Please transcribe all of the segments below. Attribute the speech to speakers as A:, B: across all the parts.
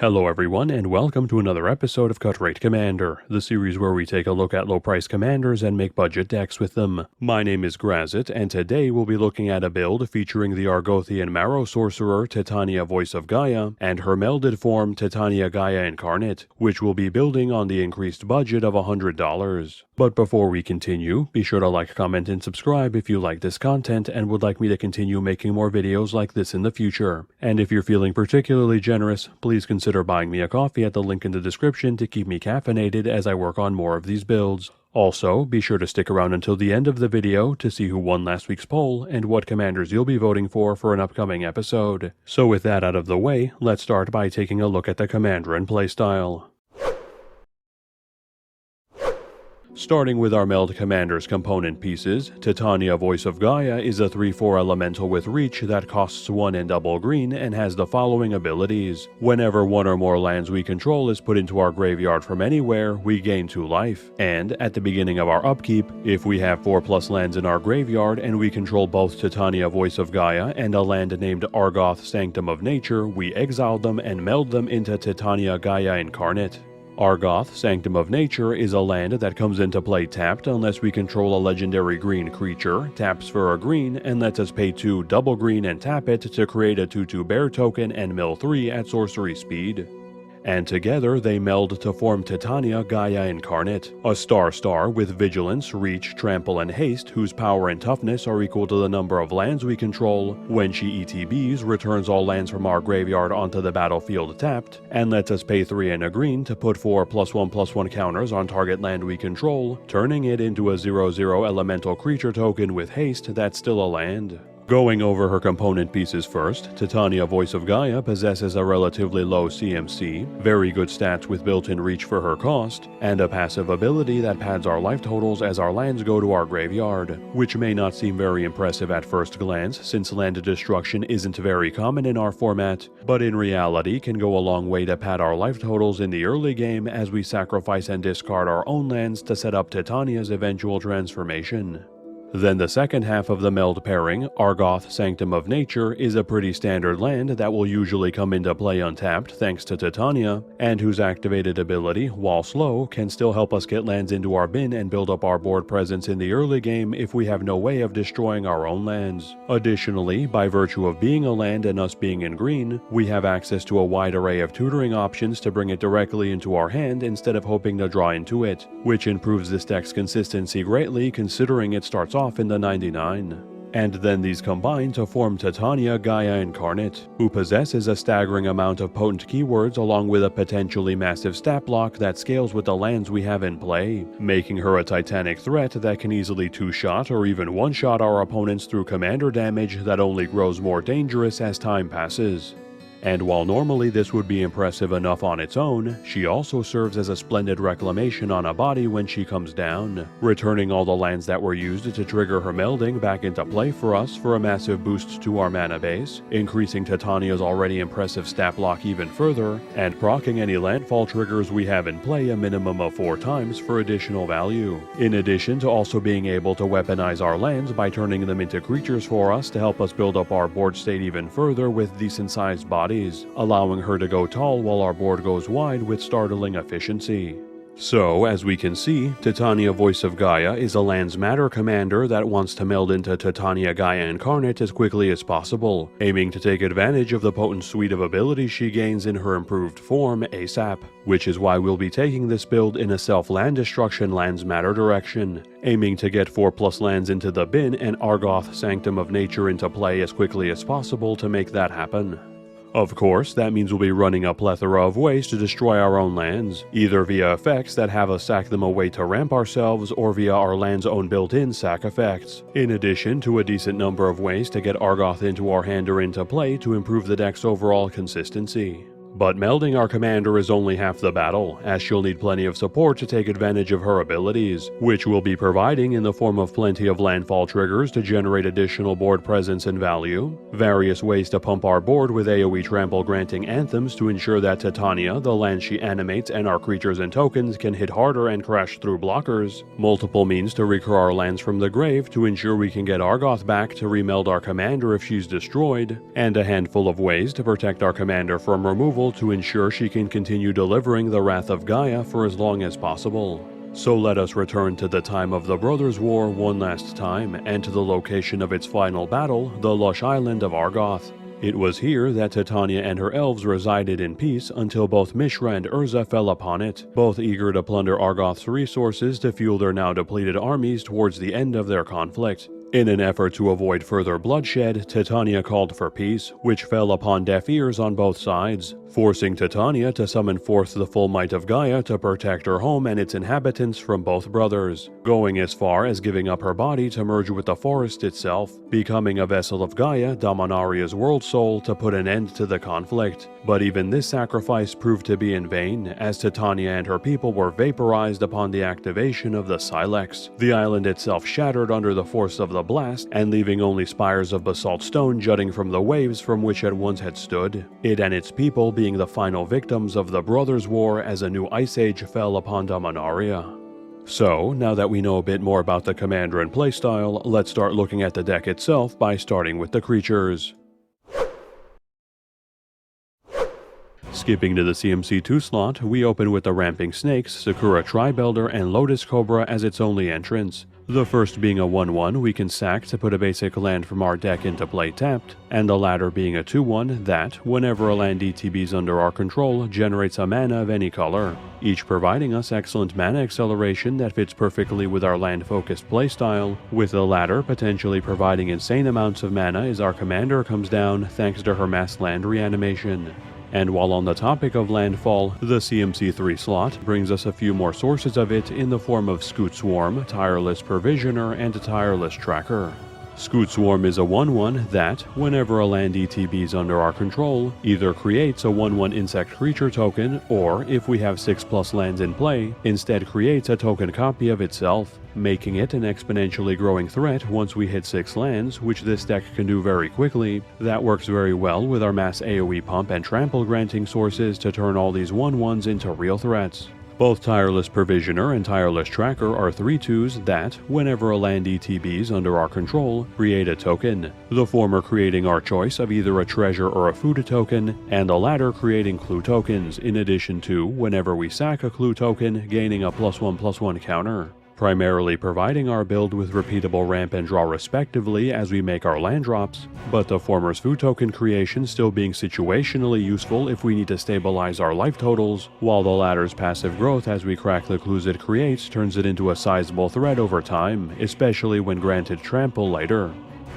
A: Hello everyone, and welcome to another episode of Cut Rate Commander, the series where we take a look at low-price commanders and make budget decks with them. My name is Grazzet, and today we'll be looking at a build featuring the Argothian Marrow Sorcerer Titania Voice of Gaea, and her melded form Titania Gaea Incarnate, which we'll be building on the increased budget of $100. But before we continue, be sure to like, comment, and subscribe if you like this content and would like me to continue making more videos like this in the future. And if you're feeling particularly generous, please consider buying me a coffee at the link in the description to keep me caffeinated as I work on more of these builds. Also, be sure to stick around until the end of the video to see who won last week's poll and what commanders you'll be voting for an upcoming episode. So with that out of the way, let's start by taking a look at the commander and playstyle. Starting with our Meld Commander's component pieces, Titania Voice of Gaea is a 3/4 elemental with reach that costs 1 and double green and has the following abilities. Whenever one or more lands we control is put into our graveyard from anywhere, we gain 2 life. And at the beginning of our upkeep, if we have 4+ lands in our graveyard and we control both Titania Voice of Gaea and a land named Argoth Sanctum of Nature, we exile them and meld them into Titania Gaea Incarnate. Argoth, Sanctum of Nature, is a land that comes into play tapped unless we control a legendary green creature, taps for a green, and lets us pay 2 double green and tap it to create a 2/2 bear token and mill 3 at sorcery speed. And together they meld to form Titania Gaea Incarnate, a star with vigilance, reach, trample, and haste whose power and toughness are equal to the number of lands we control. When she ETBs, returns all lands from our graveyard onto the battlefield tapped, and lets us pay 3 and a green to put 4 +1/+1 counters on target land we control, turning it into a 0/0 elemental creature token with haste that's still a land. Going over her component pieces first, Titania Voice of Gaea possesses a relatively low CMC, very good stats with built-in reach for her cost, and a passive ability that pads our life totals as our lands go to our graveyard, which may not seem very impressive at first glance since land destruction isn't very common in our format, but in reality can go a long way to pad our life totals in the early game as we sacrifice and discard our own lands to set up Titania's eventual transformation. Then the second half of the meld pairing, Argoth Sanctum of Nature, is a pretty standard land that will usually come into play untapped thanks to Titania, and whose activated ability, while slow, can still help us get lands into our bin and build up our board presence in the early game if we have no way of destroying our own lands. Additionally, by virtue of being a land and us being in green, we have access to a wide array of tutoring options to bring it directly into our hand instead of hoping to draw into it, which improves this deck's consistency greatly considering it starts off in the 99. And then these combine to form Titania Gaea Incarnate, who possesses a staggering amount of potent keywords along with a potentially massive stat block that scales with the lands we have in play, making her a titanic threat that can easily 2-shot or even 1-shot our opponents through commander damage that only grows more dangerous as time passes. And while normally this would be impressive enough on its own, she also serves as a Splendid Reclamation on a body when she comes down, returning all the lands that were used to trigger her melding back into play for us for a massive boost to our mana base, increasing Titania's already impressive stat block even further, and proccing any landfall triggers we have in play a minimum of 4 times for additional value, in addition to also being able to weaponize our lands by turning them into creatures for us to help us build up our board state even further with decent-sized bodies, allowing her to go tall while our board goes wide with startling efficiency. So, as we can see, Titania Voice of Gaea is a lands matter commander that wants to meld into Titania Gaea Incarnate as quickly as possible, aiming to take advantage of the potent suite of abilities she gains in her improved form ASAP, which is why we'll be taking this build in a self-land destruction lands matter direction, aiming to get 4+ lands into the bin and Argoth Sanctum of Nature into play as quickly as possible to make that happen. Of course, that means we'll be running a plethora of ways to destroy our own lands, either via effects that have us sack them away to ramp ourselves or via our land's own built-in sack effects, in addition to a decent number of ways to get Argoth into our hand or into play to improve the deck's overall consistency. But melding our commander is only half the battle, as she'll need plenty of support to take advantage of her abilities, which we'll be providing in the form of plenty of landfall triggers to generate additional board presence and value, various ways to pump our board with AoE trample granting anthems to ensure that Titania, the land she animates, and our creatures and tokens can hit harder and crash through blockers, multiple means to recur our lands from the grave to ensure we can get Argoth back to remeld our commander if she's destroyed, and a handful of ways to protect our commander from removal removal to ensure she can continue delivering the wrath of Gaea for as long as possible. So let us return to the time of the Brothers' War one last time, and to the location of its final battle, the lush island of Argoth. It was here that Titania and her elves resided in peace until both Mishra and Urza fell upon it, both eager to plunder Argoth's resources to fuel their now depleted armies towards the end of their conflict. In an effort to avoid further bloodshed, Titania called for peace, which fell upon deaf ears on both sides, forcing Titania to summon forth the full might of Gaea to protect her home and its inhabitants from both brothers, going as far as giving up her body to merge with the forest itself, becoming a vessel of Gaea, Dominaria's world soul, to put an end to the conflict. But even this sacrifice proved to be in vain, as Titania and her people were vaporized upon the activation of the Silex, the island itself shattered under the force of the blast, and leaving only spires of basalt stone jutting from the waves from which it once had stood, it and its people being the final victims of the Brothers' War as a new ice age fell upon Dominaria. So, now that we know a bit more about the commander and playstyle, let's start looking at the deck itself by starting with the creatures. Skipping to the CMC2 slot, we open with the Ramping Snakes, Sakura Tribelder, and Lotus Cobra as its only entrance. The first being a 1/1 we can sack to put a basic land from our deck into play tapped, and the latter being a 2/1 that, whenever a land ETBs under our control, generates a mana of any color, each providing us excellent mana acceleration that fits perfectly with our land-focused playstyle, with the latter potentially providing insane amounts of mana as our commander comes down thanks to her mass land reanimation. And while on the topic of landfall, the CMC3 slot brings us a few more sources of it in the form of Scoot Swarm, Tireless Provisioner, and Tireless Tracker. Scoot Swarm is a 1/1 that, whenever a land ETBs under our control, either creates a 1/1 insect creature token, or, if we have 6+ lands in play, instead creates a token copy of itself, making it an exponentially growing threat once we hit 6 lands, which this deck can do very quickly. That works very well with our mass AoE pump and trample granting sources to turn all these 1/1s into real threats. Both Tireless Provisioner and Tireless Tracker are 3/2s that, whenever a land ETBs under our control, create a token, the former creating our choice of either a treasure or a food token, and the latter creating clue tokens, in addition to, whenever we sack a clue token, gaining a +1/+1 counter, primarily providing our build with repeatable ramp and draw respectively as we make our land drops, but the former's food token creation still being situationally useful if we need to stabilize our life totals, while the latter's passive growth as we crack the clues it creates turns it into a sizable threat over time, especially when granted trample later.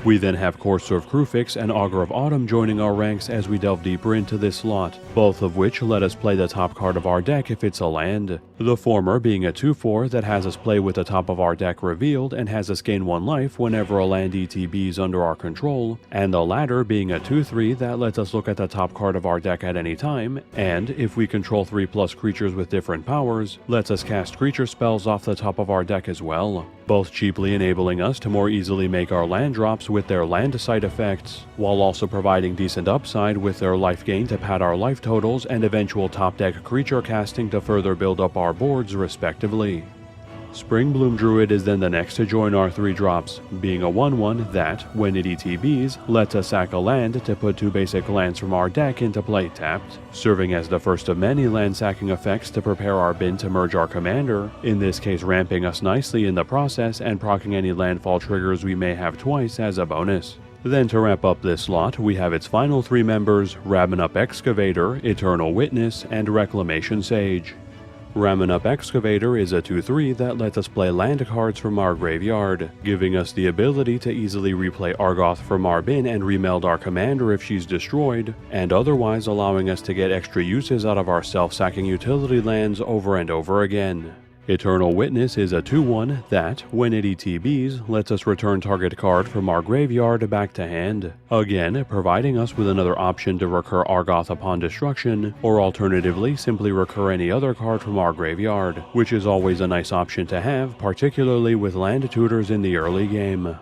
A: We then have Courser of Krufix and Augur of Autumn joining our ranks as we delve deeper into this slot, both of which let us play the top card of our deck if it's a land. The former being a 2/4 that has us play with the top of our deck revealed and has us gain 1 life whenever a land ETBs under our control, and the latter being a 2/3 that lets us look at the top card of our deck at any time, and, if we control 3+ creatures with different powers, lets us cast creature spells off the top of our deck as well, both cheaply enabling us to more easily make our land drops with their land side effects, while also providing decent upside with their life gain to pad our life totals and eventual top deck creature casting to further build up our boards respectively. Springbloom Druid is then the next to join our 3 drops, being a 1/1 that, when it ETBs, lets us sack a land to put 2 basic lands from our deck into play tapped, serving as the first of many land sacking effects to prepare our bin to merge our commander, in this case ramping us nicely in the process and proccing any landfall triggers we may have twice as a bonus. Then to wrap up this slot, we have its final 3 members, Ramen-Up Excavator, Eternal Witness, and Reclamation Sage. Ramen-Up Excavator is a 2/3 that lets us play land cards from our graveyard, giving us the ability to easily replay Argoth from our bin and remeld our commander if she's destroyed, and otherwise allowing us to get extra uses out of our self-sacking utility lands over and over again. Eternal Witness is a 2/1 that, when it ETBs, lets us return target card from our graveyard back to hand, again providing us with another option to recur Argoth upon destruction, or alternatively simply recur any other card from our graveyard, which is always a nice option to have, particularly with land tutors in the early game.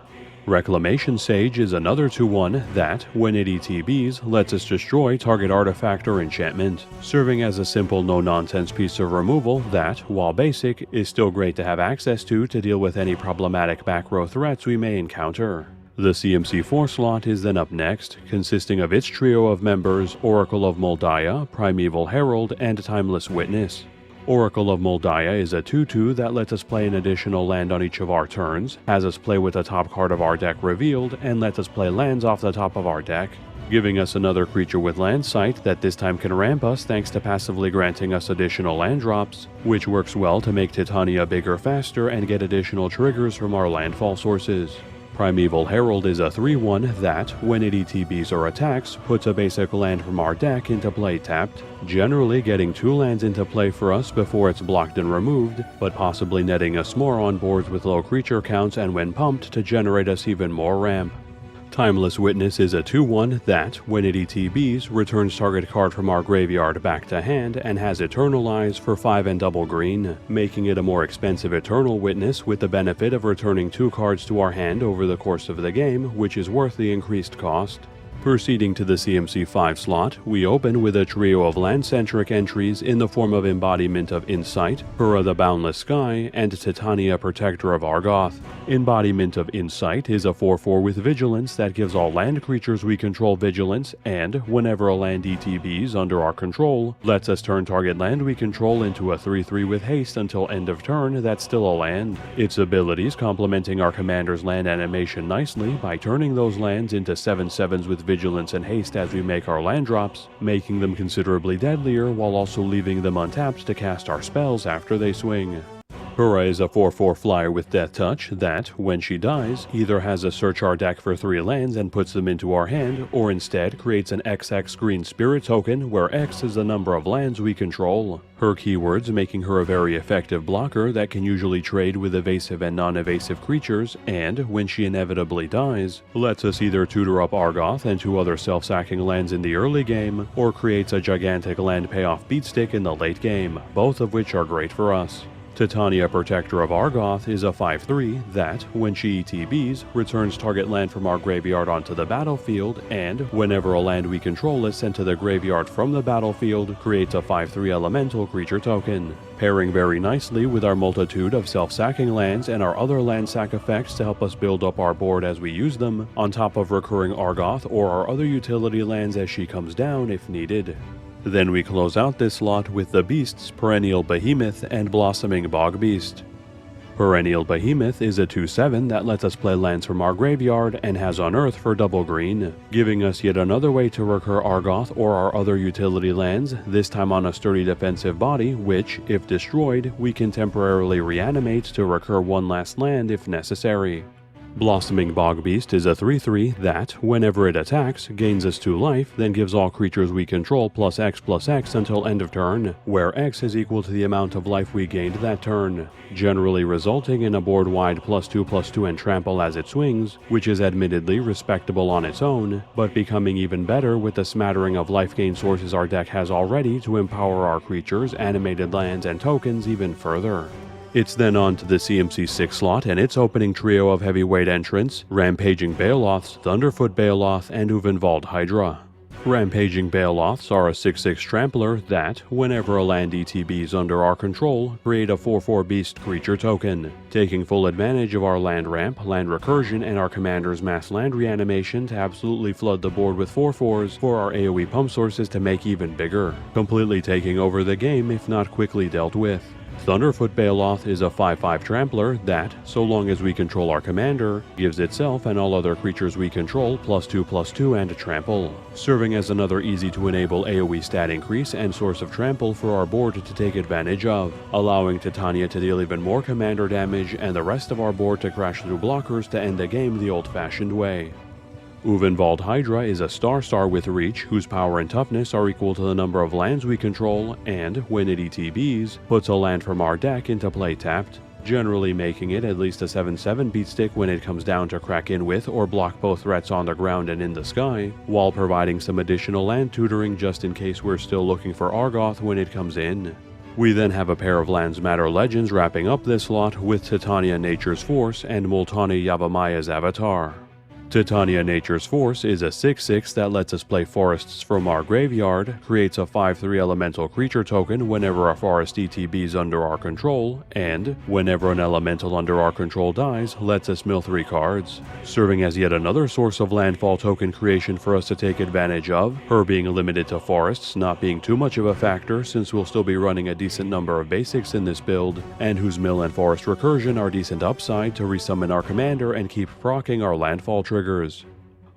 A: Reclamation Sage is another 2/1 that, when it ETBs, lets us destroy target artifact or enchantment, serving as a simple no-nonsense piece of removal that, while basic, is still great to have access to deal with any problematic back row threats we may encounter. The CMC4 slot is then up next, consisting of its trio of members Oracle of Moldiah, Primeval Herald, and Timeless Witness. Oracle of Moldiah is a 2/2 that lets us play an additional land on each of our turns, has us play with the top card of our deck revealed, and lets us play lands off the top of our deck, giving us another creature with land sight that this time can ramp us thanks to passively granting us additional land drops, which works well to make Titania bigger faster and get additional triggers from our landfall sources. Primeval Herald is a 3/1 that, when it ETBs or attacks, puts a basic land from our deck into play tapped, generally getting 2 lands into play for us before it's blocked and removed, but possibly netting us more on boards with low creature counts and when pumped to generate us even more ramp. Timeless Witness is a 2/1 that, when it ETBs, returns target card from our graveyard back to hand and has Eternal Eyes for 5 and double green, making it a more expensive Eternal Witness with the benefit of returning 2 cards to our hand over the course of the game, which is worth the increased cost. Proceeding to the CMC5 slot, we open with a trio of land-centric entries in the form of Embodiment of Insight, Pura the Boundless Sky, and Titania Protector of Argoth. Embodiment of Insight is a 4/4 with Vigilance that gives all land creatures we control Vigilance, and, whenever a land ETBs under our control, lets us turn target land we control into a 3/3 with Haste until end of turn that's still a land. Its abilities complementing our commander's land animation nicely by turning those lands into 7/7s with Vigilance and Haste as we make our land drops, making them considerably deadlier while also leaving them untapped to cast our spells after they swing. Pura is a 4/4 flyer with Death Touch that, when she dies, either has us search our deck for 3 lands and puts them into our hand, or instead creates an XX green spirit token where X is the number of lands we control. Her keywords making her a very effective blocker that can usually trade with evasive and non-evasive creatures, and, when she inevitably dies, lets us either tutor up Argoth and 2 other self-sacking lands in the early game, or creates a gigantic land payoff beatstick in the late game, both of which are great for us. Titania Protector of Argoth is a 5/3 that, when she ETBs, returns target land from our graveyard onto the battlefield, and, whenever a land we control is sent to the graveyard from the battlefield, creates a 5/3 elemental creature token, pairing very nicely with our multitude of self-sacking lands and our other land sack effects to help us build up our board as we use them, on top of recurring Argoth or our other utility lands as she comes down if needed. Then we close out this slot with the beasts Perennial Behemoth and Blossoming Bogbeast. Perennial Behemoth is a 2/7 that lets us play lands from our graveyard and has Unearth for double green, giving us yet another way to recur Argoth or our other utility lands, this time on a sturdy defensive body which, if destroyed, we can temporarily reanimate to recur 1 last land if necessary. Blossoming Bogbeast is a 3/3 that, whenever it attacks, gains us 2 life, then gives all creatures we control +X/+X until end of turn, where X is equal to the amount of life we gained that turn, generally resulting in a board-wide +2/+2 and trample as it swings, which is admittedly respectable on its own, but becoming even better with the smattering of life gain sources our deck has already to empower our creatures, animated lands, and tokens even further. It's then on to the CMC6 slot and its opening trio of heavyweight entrants, Rampaging Baloths, Thunderfoot Baloth, and Uvenvald Hydra. Rampaging Baloths are a 6/6 trampler that, whenever a land ETBs under our control, create a 4/4 beast creature token, taking full advantage of our land ramp, land recursion, and our commander's mass land reanimation to absolutely flood the board with 4/4s for our AoE pump sources to make even bigger, completely taking over the game if not quickly dealt with. Thunderfoot Baloth is a 5/5 trampler that, so long as we control our commander, gives itself and all other creatures we control +2/+2 and trample, serving as another easy-to-enable AoE stat increase and source of trample for our board to take advantage of, allowing Titania to deal even more commander damage and the rest of our board to crash through blockers to end the game the old-fashioned way. Uvenvald Hydra is a star with reach whose power and toughness are equal to the number of lands we control and, when it ETBs, puts a land from our deck into play tapped, generally making it at least a 7/7 beatstick when it comes down to crack in with or block both threats on the ground and in the sky, while providing some additional land tutoring just in case we're still looking for Argoth when it comes in. We then have a pair of Lands Matter Legends wrapping up this slot with Titania Nature's Force and Multani Yavamaya's Avatar. Titania Nature's Force is a 6/6 that lets us play forests from our graveyard, creates a 5/3 elemental creature token whenever a forest ETB is under our control, and, whenever an elemental under our control dies, lets us mill 3 cards. Serving as yet another source of landfall token creation for us to take advantage of, her being limited to forests not being too much of a factor since we'll still be running a decent number of basics in this build, and whose mill and forest recursion are decent upside to resummon our commander and keep proccing our landfall triggers.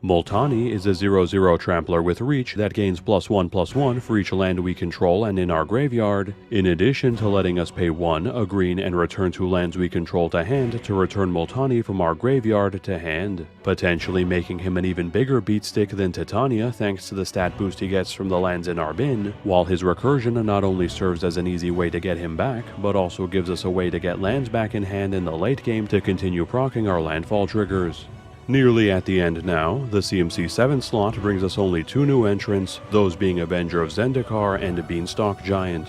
A: Multani is a 0/0 trampler with reach that gains +1/+1 for each land we control and in our graveyard, in addition to letting us pay 1, a green, and return 2 lands we control to hand to return Multani from our graveyard to hand, potentially making him an even bigger beatstick than Titania thanks to the stat boost he gets from the lands in our bin, while his recursion not only serves as an easy way to get him back, but also gives us a way to get lands back in hand in the late game to continue proccing our landfall triggers. Nearly at the end now, the CMC 7 slot brings us only 2 new entrants, those being Avenger of Zendikar and Beanstalk Giant.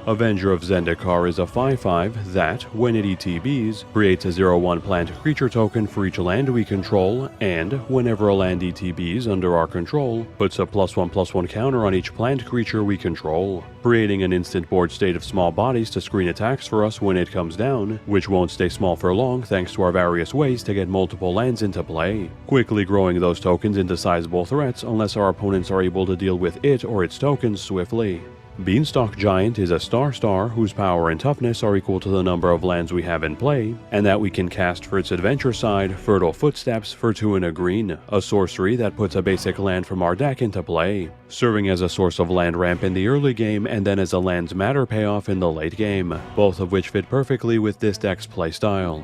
A: Avenger of Zendikar is a 5/5 that, when it ETBs, creates a 0/1 plant creature token for each land we control, and, whenever a land ETBs under our control, puts a +1/+1 counter on each plant creature we control, creating an instant board state of small bodies to screen attacks for us when it comes down, which won't stay small for long thanks to our various ways to get multiple lands into play, quickly growing those tokens into sizable threats unless our opponents are able to deal with it or its tokens swiftly. Beanstalk Giant is a star whose power and toughness are equal to the number of lands we have in play, and that we can cast for its adventure side, Fertile Footsteps, for 2 and a green, a sorcery that puts a basic land from our deck into play, serving as a source of land ramp in the early game and then as a lands matter payoff in the late game, both of which fit perfectly with this deck's playstyle.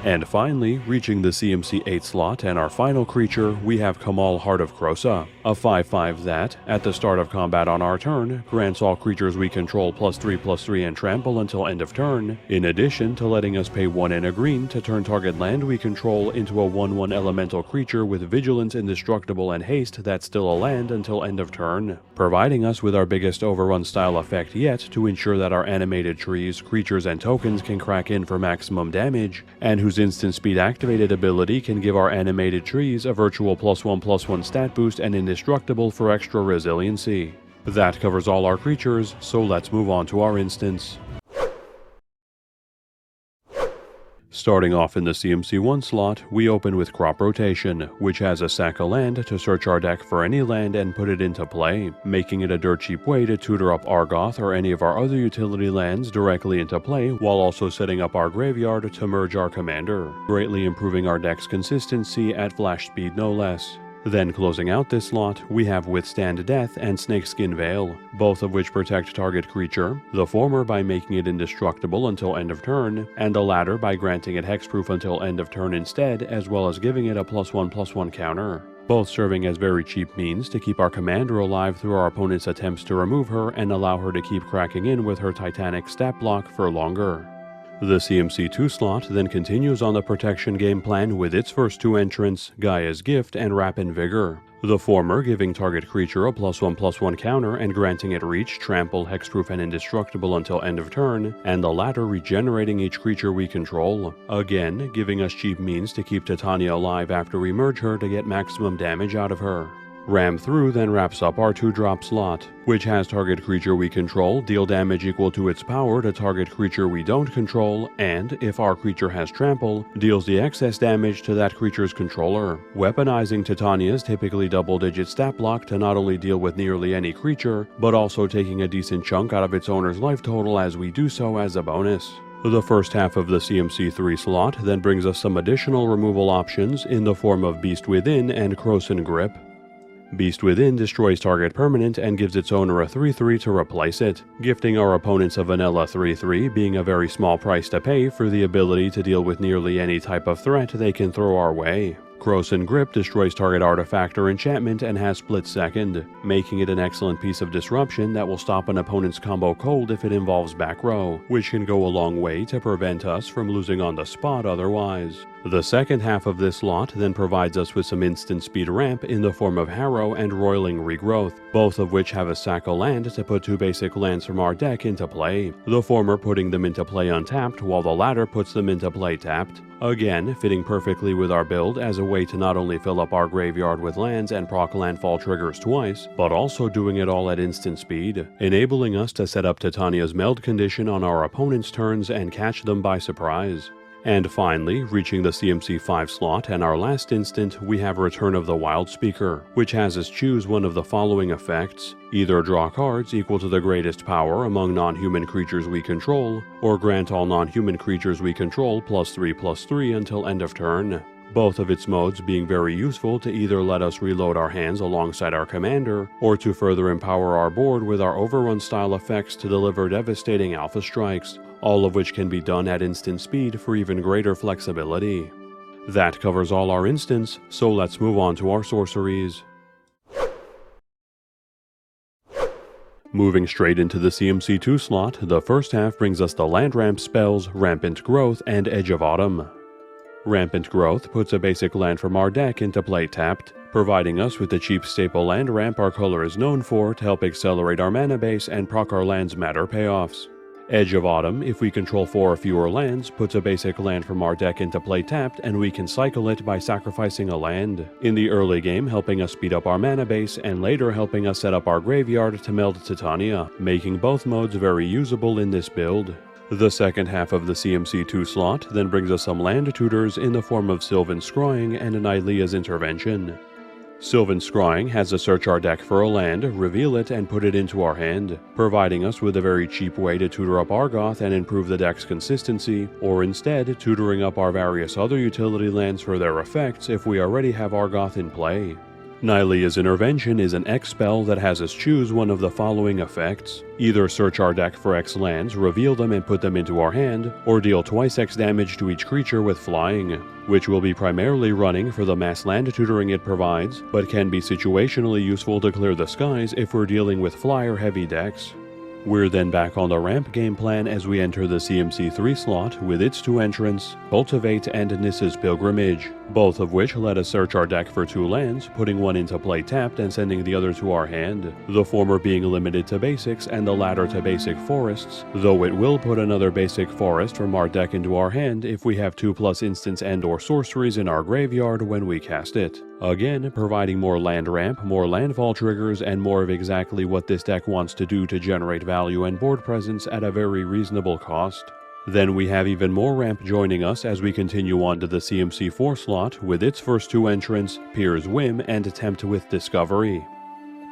A: And finally, reaching the CMC 8 slot and our final creature, we have Kamal Heart of Krosa, a 5/5 that, at the start of combat on our turn, grants all creatures we control +3/+3 and trample until end of turn, in addition to letting us pay 1 and a green to turn target land we control into a 1/1 elemental creature with vigilance, indestructible, and haste that's still a land until end of turn, providing us with our biggest overrun style effect yet to ensure that our animated trees, creatures, and tokens can crack in for maximum damage, and whose instant speed activated ability can give our animated trees a virtual +1/+1 stat boost and indestructible for extra resiliency. That covers all our creatures, so let's move on to our instance. Starting off in the CMC 1 slot, we open with Crop Rotation, which has a sack a land to search our deck for any land and put it into play, making it a dirt cheap way to tutor up Argoth or any of our other utility lands directly into play while also setting up our graveyard to merge our commander, greatly improving our deck's consistency at flash speed no less. Then closing out this slot, we have Withstand Death and Snakeskin Veil, both of which protect target creature, the former by making it indestructible until end of turn, and the latter by granting it hexproof until end of turn instead, as well as giving it a +1/+1 counter, both serving as very cheap means to keep our commander alive through our opponent's attempts to remove her and allow her to keep cracking in with her Titanic stat block for longer. The CMC 2 slot then continues on the protection game plan with its first 2 entrants, Gaea's Gift and Rapid Vigor, the former giving target creature a +1/+1 counter and granting it reach, trample, hexproof, and indestructible until end of turn, and the latter regenerating each creature we control, again giving us cheap means to keep Titania alive after we merge her to get maximum damage out of her. Ram Through then wraps up our 2-drop slot, which has target creature we control deal damage equal to its power to target creature we don't control, and, if our creature has trample, deals the excess damage to that creature's controller, weaponizing Titania's typically double-digit stat block to not only deal with nearly any creature, but also taking a decent chunk out of its owner's life total as we do so as a bonus. The first half of the CMC 3 slot then brings us some additional removal options in the form of Beast Within and Krosan Grip. Beast Within destroys target permanent and gives its owner a 3/3 to replace it, gifting our opponents a vanilla 3/3, being a very small price to pay for the ability to deal with nearly any type of threat they can throw our way. Krosan Grip destroys target artifact or enchantment and has split second, making it an excellent piece of disruption that will stop an opponent's combo cold if it involves back row, which can go a long way to prevent us from losing on the spot otherwise. The second half of this slot then provides us with some instant speed ramp in the form of Harrow and Roiling Regrowth, both of which have a sack a land to put 2 basic lands from our deck into play, the former putting them into play untapped while the latter puts them into play tapped. Again, fitting perfectly with our build as a way to not only fill up our graveyard with lands and proc landfall triggers twice, but also doing it all at instant speed, enabling us to set up Titania's meld condition on our opponent's turns and catch them by surprise. And finally, reaching the CMC 5 slot and our last instant, we have Return of the Wild Speaker, which has us choose one of the following effects: either draw cards equal to the greatest power among non-human creatures we control, or grant all non-human creatures we control +3/+3 until end of turn. Both of its modes being very useful to either let us reload our hands alongside our commander, or to further empower our board with our overrun style effects to deliver devastating alpha strikes, all of which can be done at instant speed for even greater flexibility. That covers all our instants, so let's move on to our sorceries. Moving straight into the CMC2 slot, the first half brings us the land ramp spells Rampant Growth and Edge of Autumn. Rampant Growth puts a basic land from our deck into play tapped, providing us with the cheap staple land ramp our color is known for to help accelerate our mana base and proc our land's matter payoffs. Edge of Autumn, if we control 4 or fewer lands, puts a basic land from our deck into play tapped and we can cycle it by sacrificing a land, in the early game helping us speed up our mana base and later helping us set up our graveyard to meld Titania, making both modes very usable in this build. The second half of the CMC2 slot then brings us some land tutors in the form of Sylvan Scrying and Nylea's Intervention. Sylvan Scrying has us search our deck for a land, reveal it, and put it into our hand, providing us with a very cheap way to tutor up Argoth and improve the deck's consistency, or instead tutoring up our various other utility lands for their effects if we already have Argoth in play. Nylea's Intervention is an X spell that has us choose one of the following effects: either search our deck for X lands, reveal them and put them into our hand, or deal twice X damage to each creature with flying, which will be primarily running for the mass land tutoring it provides, but can be situationally useful to clear the skies if we're dealing with flyer-heavy decks. We're then back on the ramp game plan as we enter the CMC3 slot with its 2 entrants, Cultivate and Nissa's Pilgrimage, both of which let us search our deck for 2 lands, putting one into play tapped and sending the other to our hand, the former being limited to basics and the latter to basic forests, though it will put another basic forest from our deck into our hand if we have 2+ instants and or sorceries in our graveyard when we cast it. Again, providing more land ramp, more landfall triggers, and more of exactly what this deck wants to do to generate value and board presence at a very reasonable cost. Then we have even more ramp joining us as we continue on to the CMC4 slot with its first 2 entrants, Pier's Whim and Tempt with Discovery.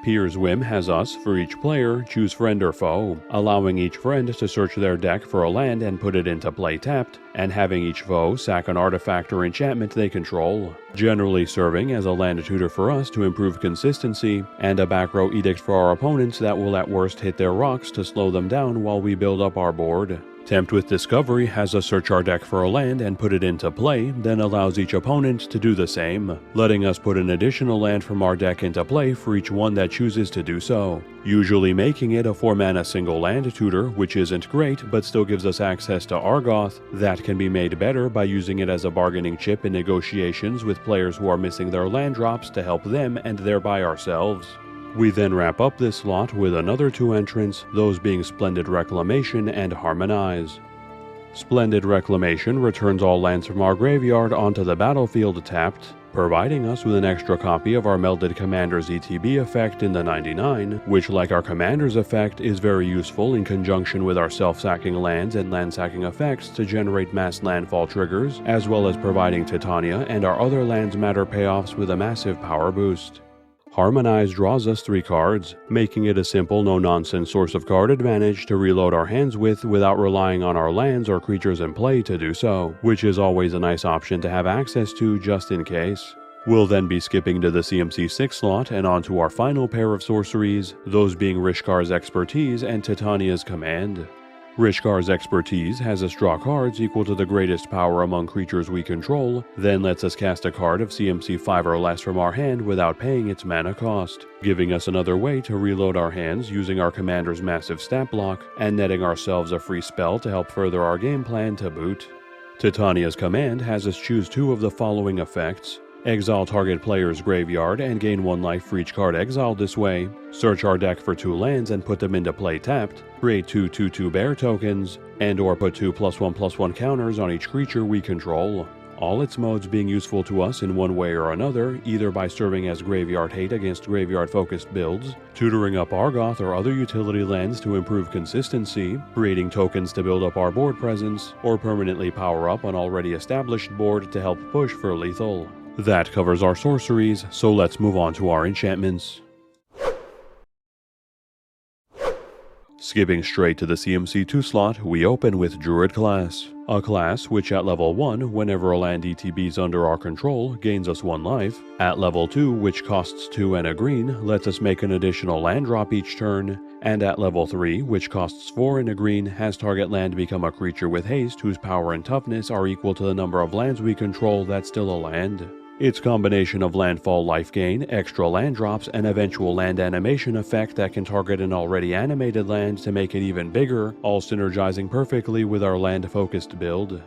A: Pier's Whim has us, for each player, choose friend or foe, allowing each friend to search their deck for a land and put it into play tapped, and having each foe sack an artifact or enchantment they control, generally serving as a land tutor for us to improve consistency, and a back row edict for our opponents that will at worst hit their rocks to slow them down while we build up our board. Tempt with Discovery has us search our deck for a land and put it into play, then allows each opponent to do the same, letting us put an additional land from our deck into play for each one that chooses to do so, usually making it a 4-mana single land tutor, which isn't great but still gives us access to Argoth that can be made better by using it as a bargaining chip in negotiations with players who are missing their land drops to help them and thereby ourselves. We then wrap up this slot with another 2 entrants, those being Splendid Reclamation and Harmonize. Splendid Reclamation returns all lands from our graveyard onto the battlefield tapped, providing us with an extra copy of our Melded Commander's ETB effect in the 99, which, like our Commander's effect, is very useful in conjunction with our self-sacking lands and land-sacking effects to generate mass landfall triggers, as well as providing Titania and our other lands matter payoffs with a massive power boost. Harmonize draws us 3 cards, making it a simple no-nonsense source of card advantage to reload our hands with without relying on our lands or creatures in play to do so, which is always a nice option to have access to just in case. We'll then be skipping to the CMC6 slot and on to our final pair of sorceries, those being Rishkar's Expertise and Titania's Command. Rishkar's Expertise has us draw cards equal to the greatest power among creatures we control, then lets us cast a card of CMC 5 or less from our hand without paying its mana cost, giving us another way to reload our hands using our commander's massive stat block, and netting ourselves a free spell to help further our game plan to boot. Titania's command has us choose 2 of the following effects: exile target player's graveyard and gain 1 life for each card exiled this way, search our deck for 2 lands and put them into play tapped, create 2 2/2 bear tokens, and or put 2 +1/+1 counters on each creature we control. All its modes being useful to us in one way or another, either by serving as graveyard hate against graveyard-focused builds, tutoring up Argoth or other utility lands to improve consistency, creating tokens to build up our board presence, or permanently power up an already established board to help push for lethal. That covers our sorceries, so let's move on to our enchantments. Skipping straight to the CMC2 slot, we open with Druid class. A class which at level 1, whenever a land ETBs under our control, gains us 1 life. At level 2, which costs 2 and a green, lets us make an additional land drop each turn. And at level 3, which costs 4 and a green, has target land become a creature with haste whose power and toughness are equal to the number of lands we control that's still a land. Its combination of landfall life gain, extra land drops, and eventual land animation effect that can target an already animated land to make it even bigger, all synergizing perfectly with our land-focused build.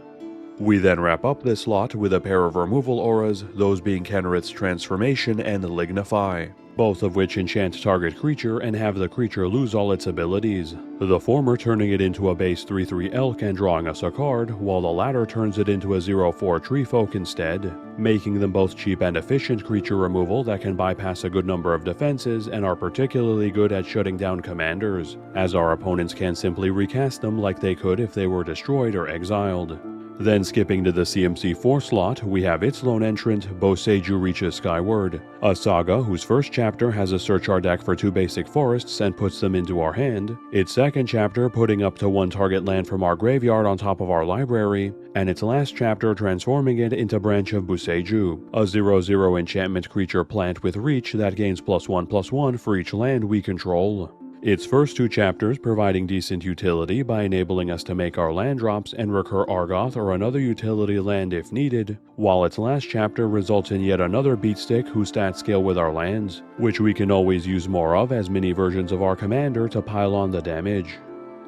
A: We then wrap up this slot with a pair of removal auras, those being Kenrith's Transformation and Lignify, both of which enchant target creature and have the creature lose all its abilities, the former turning it into a base 3/3 elk and drawing us a card, while the latter turns it into a 0/4 treefolk instead, making them both cheap and efficient creature removal that can bypass a good number of defenses and are particularly good at shutting down commanders, as our opponents can simply recast them like they could if they were destroyed or exiled. Then skipping to the CMC4 slot, we have its lone entrant, Boseiju Reaches Skyward, a saga whose first chapter has us search our deck for 2 basic forests and puts them into our hand, its second chapter putting up to 1 target land from our graveyard on top of our library, and its last chapter transforming it into Branch of Boseiju, a 0/0 enchantment creature plant with reach that gains +1/+1 for each land we control. Its first 2 chapters providing decent utility by enabling us to make our land drops and recur Argoth or another utility land if needed, while its last chapter results in yet another beatstick whose stats scale with our lands, which we can always use more of as mini versions of our commander to pile on the damage.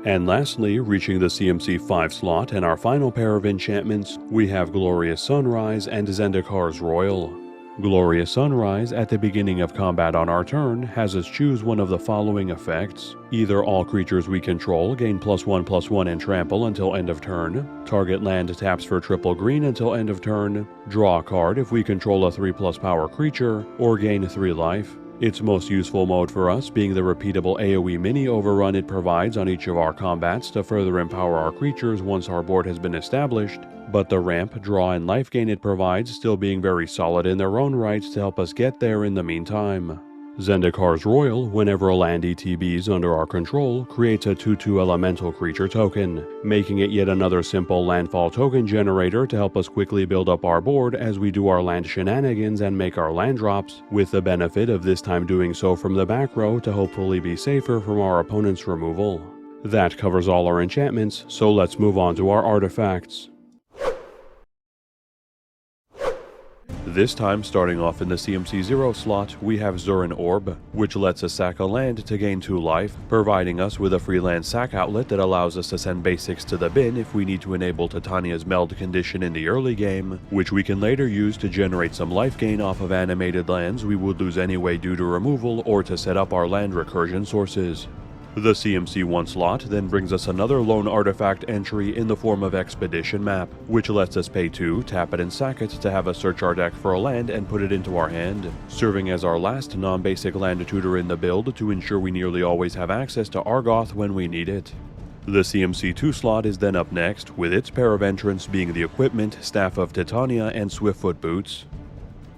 A: And lastly, reaching the CMC5 slot and our final pair of enchantments, we have Glorious Sunrise and Zendikar's Royal. Glorious Sunrise, at the beginning of combat on our turn, has us choose one of the following effects. Either all creatures we control gain +1/+1 and trample until end of turn, target land taps for triple green until end of turn, draw a card if we control a 3+ power creature, or gain 3 life. Its most useful mode for us being the repeatable AoE mini overrun it provides on each of our combats to further empower our creatures once our board has been established, but the ramp, draw, and life gain it provides still being very solid in their own right to help us get there in the meantime. Zendikar's Royal, whenever a land ETBs under our control, creates a 2/2 elemental creature token, making it yet another simple landfall token generator to help us quickly build up our board as we do our land shenanigans and make our land drops, with the benefit of this time doing so from the back row to hopefully be safer from our opponent's removal. That covers all our enchantments, so let's move on to our artifacts. This time, starting off in the CMC0 slot, we have Zurin Orb, which lets us sack a land to gain 2 life, providing us with a free land sack outlet that allows us to send basics to the bin if we need to enable Titania's meld condition in the early game, which we can later use to generate some life gain off of animated lands we would lose anyway due to removal or to set up our land recursion sources. The CMC1 slot then brings us another lone artifact entry in the form of Expedition Map, which lets us pay 2, tap it and sack it to have us search our deck for a land and put it into our hand, serving as our last non-basic land tutor in the build to ensure we nearly always have access to Argoth when we need it. The CMC2 slot is then up next, with its pair of entrants being the equipment Staff of Titania and Swiftfoot Boots.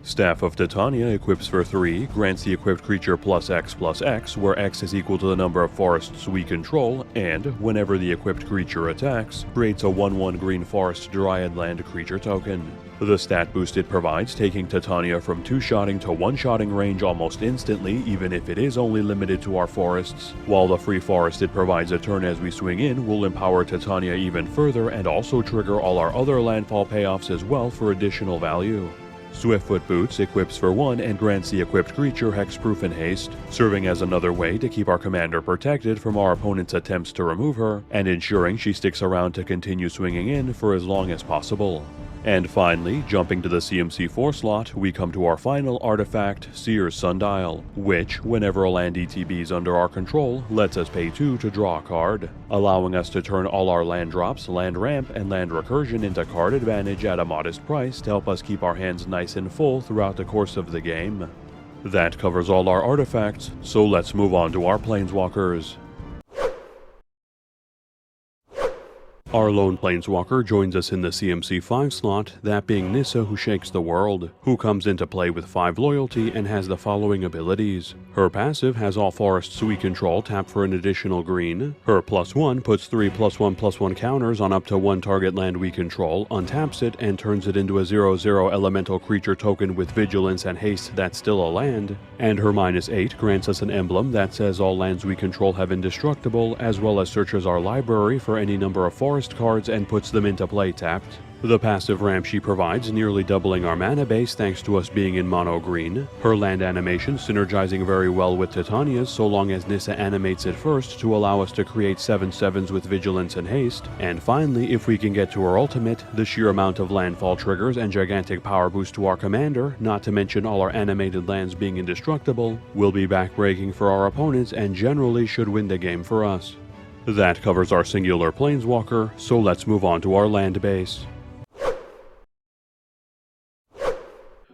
A: Staff of Titania equips for 3, grants the equipped creature +X/+X, where X is equal to the number of forests we control, and, whenever the equipped creature attacks, creates a 1/1 green forest dryad land creature token. The stat boost it provides taking Titania from 2-shotting to 1-shotting range almost instantly, even if it is only limited to our forests, while the free forest it provides a turn as we swing in will empower Titania even further and also trigger all our other landfall payoffs as well for additional value. Swiftfoot Boots equips for 1 and grants the equipped creature hexproof and haste, serving as another way to keep our commander protected from our opponent's attempts to remove her, and ensuring she sticks around to continue swinging in for as long as possible. And finally, jumping to the CMC4 slot, we come to our final artifact, Seer's Sundial, which, whenever a land ETBs under our control, lets us pay 2 to draw a card, allowing us to turn all our land drops, land ramp, and land recursion into card advantage at a modest price to help us keep our hands nice and full throughout the course of the game. That covers all our artifacts, so let's move on to our Planeswalkers. Our lone Planeswalker joins us in the CMC5 slot, that being Nissa Who Shakes the World, who comes into play with 5 loyalty and has the following abilities. Her passive has all forests we control tap for an additional green. Her +1 puts 3 +1/+1 counters on up to 1 target land we control, untaps it, and turns it into a 0/0 elemental creature token with vigilance and haste that's still a land. And her -8 grants us an emblem that says all lands we control have indestructible, as well as searches our library for any number of forest cards and puts them into play tapped. The passive ramp she provides nearly doubling our mana base thanks to us being in mono green. Her land animation synergizing very well with Titania's so long as Nissa animates it first to allow us to create 7/7s with vigilance and haste. And finally, if we can get to her ultimate, the sheer amount of landfall triggers and gigantic power boost to our commander, not to mention all our animated lands being indestructible, will be backbreaking for our opponents and generally should win the game for us. That covers our singular Planeswalker, so let's move on to our land base.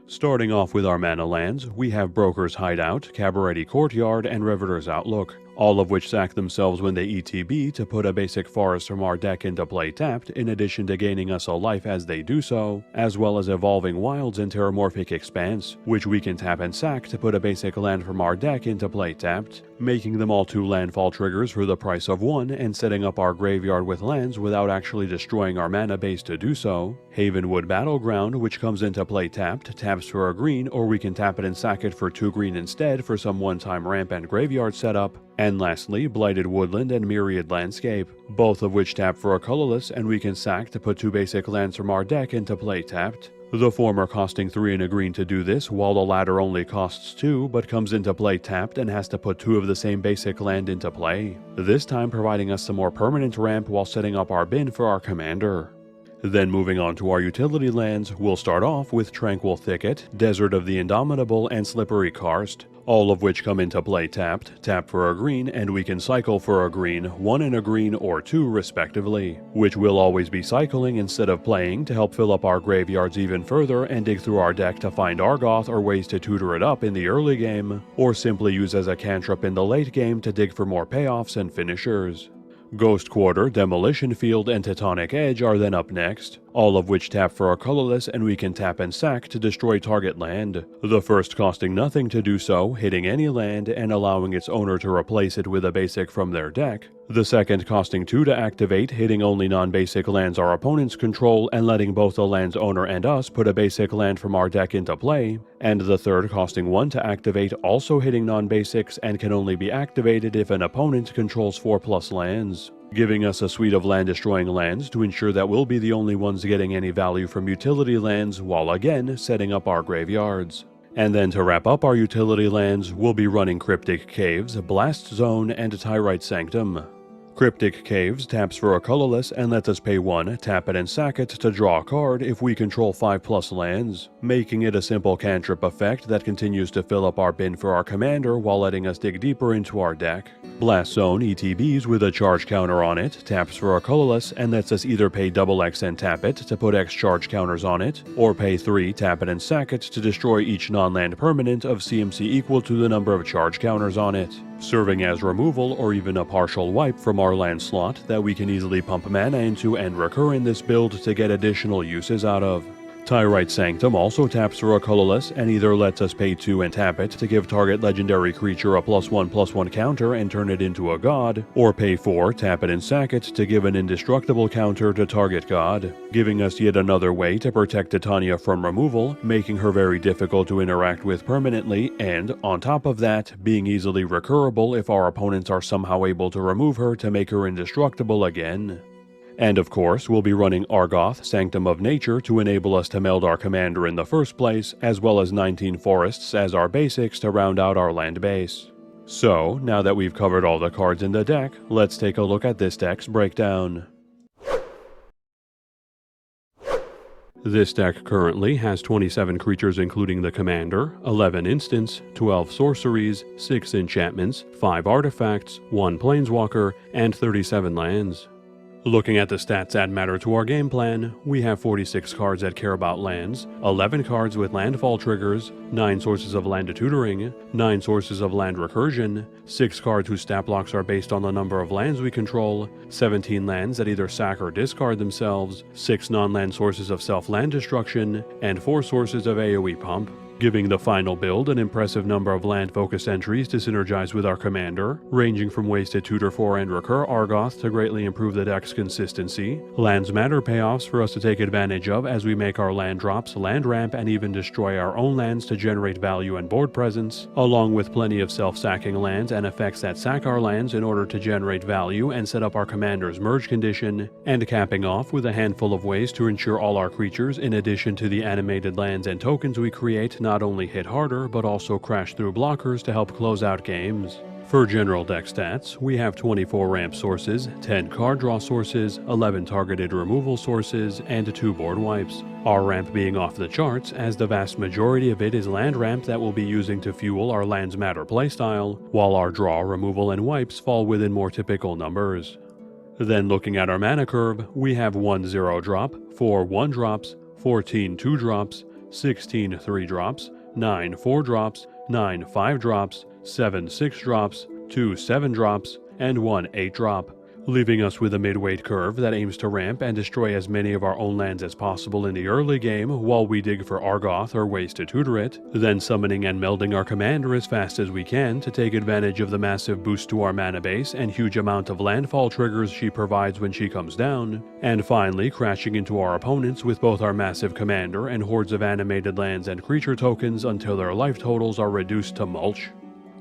A: Starting off with our mana lands, we have Broker's Hideout, Cabaretti Courtyard, and Riveter's Outlook, all of which sack themselves when they ETB to put a basic forest from our deck into play tapped, in addition to gaining us a life as they do so, as well as Evolving Wilds and Terramorphic Expanse, which we can tap and sack to put a basic land from our deck into play tapped, making them all 2 landfall triggers for the price of 1 and setting up our graveyard with lands without actually destroying our mana base to do so. Havenwood Battleground, which comes into play tapped, taps for a green, or we can tap it and sack it for 2 green instead for some one-time ramp and graveyard setup. And lastly, Blighted Woodland and Myriad Landscape, both of which tap for a colorless and we can sack to put 2 basic lands from our deck into play tapped. The former costing 3 and a green to do this, while the latter only costs 2 but comes into play tapped and has to put 2 of the same basic land into play, this time providing us some more permanent ramp while setting up our bin for our commander. Then moving on to our utility lands, we'll start off with Tranquil Thicket, Desert of the Indomitable, and Slippery Karst, all of which come into play tapped, tap for a green, and we can cycle for a green, 1 and a green or 2 respectively, which we'll always be cycling instead of playing to help fill up our graveyards even further and dig through our deck to find Argoth or ways to tutor it up in the early game, or simply use as a cantrip in the late game to dig for more payoffs and finishers. Ghost Quarter, Demolition Field, and Titanic Edge are then up next, all of which tap for a colorless and we can tap and sack to destroy target land, the first costing nothing to do so, hitting any land and allowing its owner to replace it with a basic from their deck, the second costing 2 to activate, hitting only non-basic lands our opponents control and letting both the land's owner and us put a basic land from our deck into play, and the third costing 1 to activate, also hitting non-basics and can only be activated if an opponent controls 4+ lands, giving us a suite of land-destroying lands to ensure that we'll be the only ones getting any value from utility lands while again setting up our graveyards. And then to wrap up our utility lands, we'll be running Cryptic Caves, Blast Zone, and Tyrite Sanctum. Cryptic Caves taps for a colorless and lets us pay 1, tap it and sack it to draw a card if we control 5+ lands, making it a simple cantrip effect that continues to fill up our bin for our commander while letting us dig deeper into our deck. Blast Zone ETBs with a charge counter on it, taps for a colorless and lets us either pay XX and tap it to put X charge counters on it, or pay 3, tap it and sack it to destroy each non-land permanent of CMC equal to the number of charge counters on it, serving as removal or even a partial wipe from our land slot that we can easily pump mana into and recur in this build to get additional uses out of. Tyrite Sanctum also taps for a colorless and either lets us pay 2 and tap it to give target legendary creature a +1/+1 counter and turn it into a god, or pay 4, tap it and sack it to give an indestructible counter to target god, giving us yet another way to protect Titania from removal, making her very difficult to interact with permanently, and, on top of that, being easily recurable if our opponents are somehow able to remove her to make her indestructible again. And of course, we'll be running Argoth, Sanctum of Nature to enable us to meld our commander in the first place, as well as 19 forests as our basics to round out our land base. So, now that we've covered all the cards in the deck, let's take a look at this deck's breakdown. This deck currently has 27 creatures including the commander, 11 instants, 12 sorceries, 6 enchantments, 5 artifacts, 1 planeswalker, and 37 lands. Looking at the stats that matter to our game plan, we have 46 cards that care about lands, 11 cards with landfall triggers, 9 sources of land tutoring, 9 sources of land recursion, 6 cards whose stat blocks are based on the number of lands we control, 17 lands that either sack or discard themselves, 6 non-land sources of self-land destruction, and 4 sources of AoE pump, giving the final build an impressive number of land-focused entries to synergize with our commander, ranging from ways to tutor for and recur Argoth to greatly improve the deck's consistency, lands matter payoffs for us to take advantage of as we make our land drops, land ramp, and even destroy our own lands to generate value and board presence, along with plenty of self-sacking lands and effects that sack our lands in order to generate value and set up our commander's merge condition, and capping off with a handful of ways to ensure all our creatures, in addition to the animated lands and tokens we create, not only hit harder, but also crash through blockers to help close out games. For general deck stats, we have 24 ramp sources, 10 card draw sources, 11 targeted removal sources, and 2 board wipes. Our ramp being off the charts, as the vast majority of it is land ramp that we'll be using to fuel our lands matter playstyle, while our draw, removal, and wipes fall within more typical numbers. Then looking at our mana curve, we have 1 0-drop, 4 1-drops, 14 2-drops, 16 3-drops, 9 4-drops, 9 5-drops, 7 6-drops, 2 7-drops, and 1 8-drop, leaving us with a mid-weight curve that aims to ramp and destroy as many of our own lands as possible in the early game while we dig for Argoth or ways to tutor it, then summoning and melding our commander as fast as we can to take advantage of the massive boost to our mana base and huge amount of landfall triggers she provides when she comes down, and finally crashing into our opponents with both our massive commander and hordes of animated lands and creature tokens until their life totals are reduced to mulch.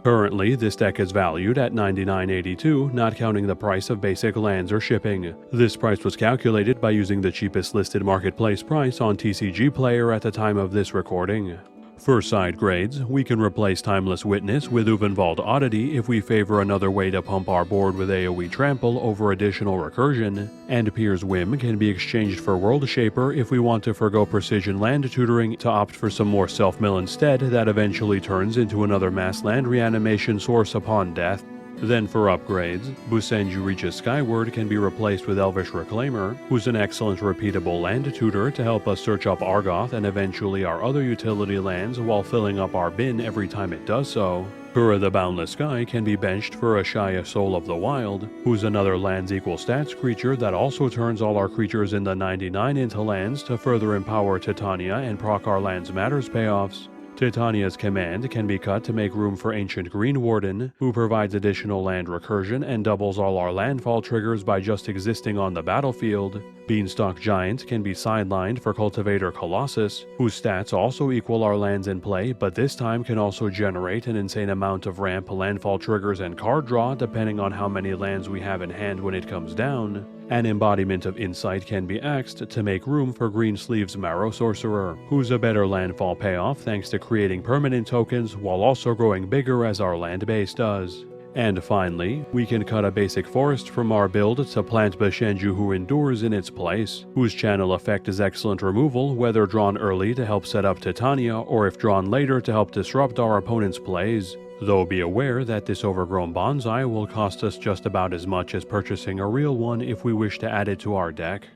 A: Currently, this deck is valued at $99.82, not counting the price of basic lands or shipping. This price was calculated by using the cheapest listed marketplace price on TCG Player at the time of this recording. For side grades, we can replace Timeless Witness with Uvenvald Oddity if we favor another way to pump our board with AoE Trample over additional recursion, and Pier's Whim can be exchanged for World Shaper if we want to forgo Precision Land Tutoring to opt for some more self-mill instead that eventually turns into another mass land reanimation source upon death. Then for upgrades, Busenju Reaches Skyward can be replaced with Elvish Reclaimer, who's an excellent repeatable land tutor to help us search up Argoth and eventually our other utility lands while filling up our bin every time it does so. Kura the Boundless Sky can be benched for Ashaya Soul of the Wild, who's another lands equal stats creature that also turns all our creatures in the 99 into lands to further empower Titania and proc our lands matters payoffs. Titania's command can be cut to make room for Ancient Green Warden, who provides additional land recursion and doubles all our landfall triggers by just existing on the battlefield. Beanstalk Giant can be sidelined for Cultivator Colossus, whose stats also equal our lands in play, but this time can also generate an insane amount of ramp, landfall triggers, and card draw depending on how many lands we have in hand when it comes down. An embodiment of Insight can be axed to make room for Greensleeve's Marrow Sorcerer, who's a better landfall payoff thanks to creating permanent tokens while also growing bigger as our land base does. And finally, we can cut a basic forest from our build to plant Bashenju Who Endures in its place, whose channel effect is excellent removal whether drawn early to help set up Titania or if drawn later to help disrupt our opponent's plays. Though be aware that this overgrown bonsai will cost us just about as much as purchasing a real one if we wish to add it to our deck.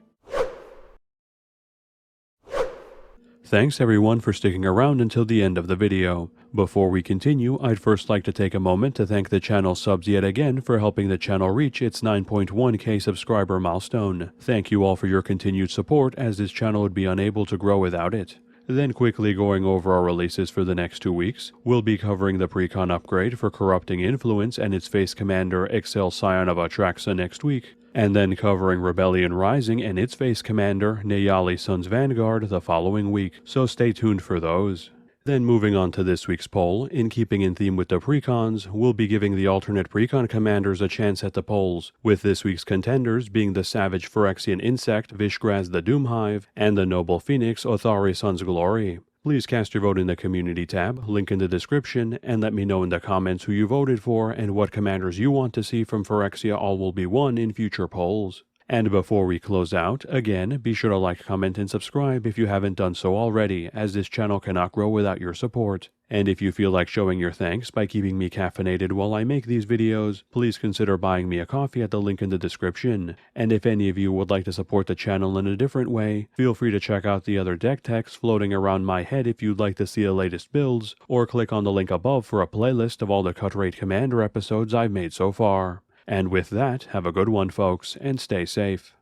A: Thanks everyone for sticking around until the end of the video. Before we continue, I'd first like to take a moment to thank the channel subs yet again for helping the channel reach its 9.1k subscriber milestone. Thank you all for your continued support, as this channel would be unable to grow without it. Then quickly going over our releases for the next 2 weeks, we'll be covering the Precon upgrade for Corrupting Influence and its face commander Excel Scion of Atraxa next week, and then covering Rebellion Rising and its face commander Nayali Sun's Vanguard the following week, so stay tuned for those. Then moving on to this week's poll, in keeping in theme with the precons, we'll be giving the alternate precon commanders a chance at the polls, with this week's contenders being the Savage Phyrexian Insect Vishgraz the Doomhive and the Noble Phoenix Othari Sun's Glory. Please cast your vote in the community tab, link in the description, and let me know in the comments who you voted for and what commanders you want to see from Phyrexia all will be won in future polls. And before we close out, again, be sure to like, comment, and subscribe if you haven't done so already, as this channel cannot grow without your support. And if you feel like showing your thanks by keeping me caffeinated while I make these videos, please consider buying me a coffee at the link in the description. And if any of you would like to support the channel in a different way, feel free to check out the other deck techs floating around my head if you'd like to see the latest builds, or click on the link above for a playlist of all the Cut Rate Commander episodes I've made so far. And with that, have a good one, folks, and stay safe.